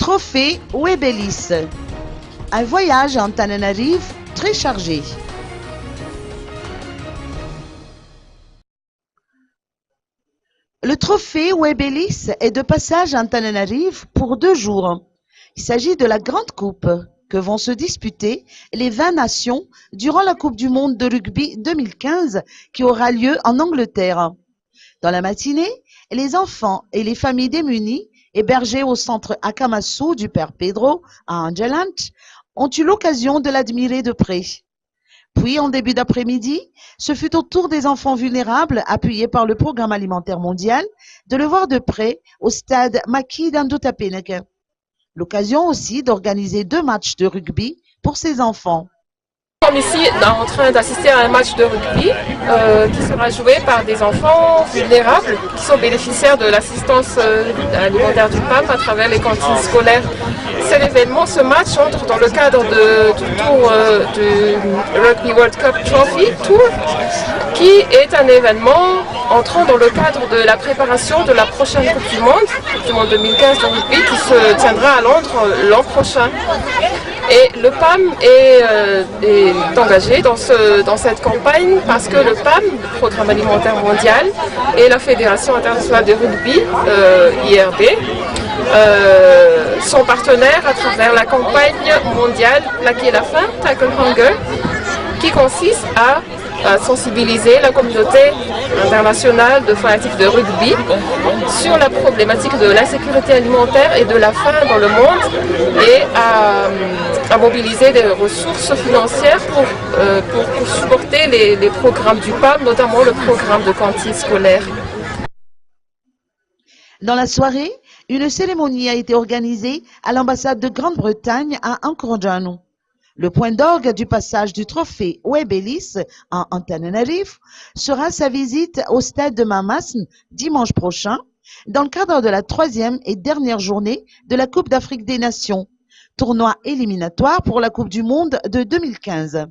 Trophée Webelis. Un voyage en Antananarive très chargé. Le trophée Webelis est de passage en Antananarive pour 2 jours. Il s'agit de la grande coupe que vont se disputer les 20 nations durant la Coupe du monde de rugby 2015 qui aura lieu en Angleterre. Dans la matinée, les enfants et les familles démunies hébergés au centre Akamasu du Père Pedro à Angelant ont eu l'occasion de l'admirer de près. Puis, en début d'après-midi, ce fut au tour des enfants vulnérables, appuyés par le Programme alimentaire mondial, de le voir de près au stade Maki d'Andutapenec. L'occasion aussi d'organiser 2 matchs de rugby pour ces enfants. Nous sommes ici en train d'assister à un match de rugby qui sera joué par des enfants vulnérables qui sont bénéficiaires de l'assistance alimentaire du PAM à travers les cantines scolaires. C'est l'événement, ce match entre dans le cadre du tour du Rugby World Cup Trophy Tour, qui est un événement entrant dans le cadre de la préparation de la prochaine Coupe du Monde 2015 de rugby qui se tiendra à Londres l'an prochain. Et le PAM est engagé dans cette campagne parce que le PAM, le Programme alimentaire mondial, et la Fédération internationale de rugby, IRB, sont partenaires à travers la campagne mondiale Plaquer la faim, Tackle Hunger, qui consiste à sensibiliser la communauté internationale de fanatiques de rugby sur la problématique de l'insécurité alimentaire et de la faim dans le monde et à mobiliser des ressources financières pour supporter les programmes du PAM, notamment le programme de cantine scolaire. Dans la soirée, une cérémonie a été organisée à l'ambassade de Grande-Bretagne à Ankoranjanu. Le point d'orgue du passage du trophée Webelis en Antananarive sera sa visite au stade de Mamasn dimanche prochain dans le cadre de la 3e et dernière journée de la Coupe d'Afrique des Nations, tournoi éliminatoire pour la Coupe du monde de 2015.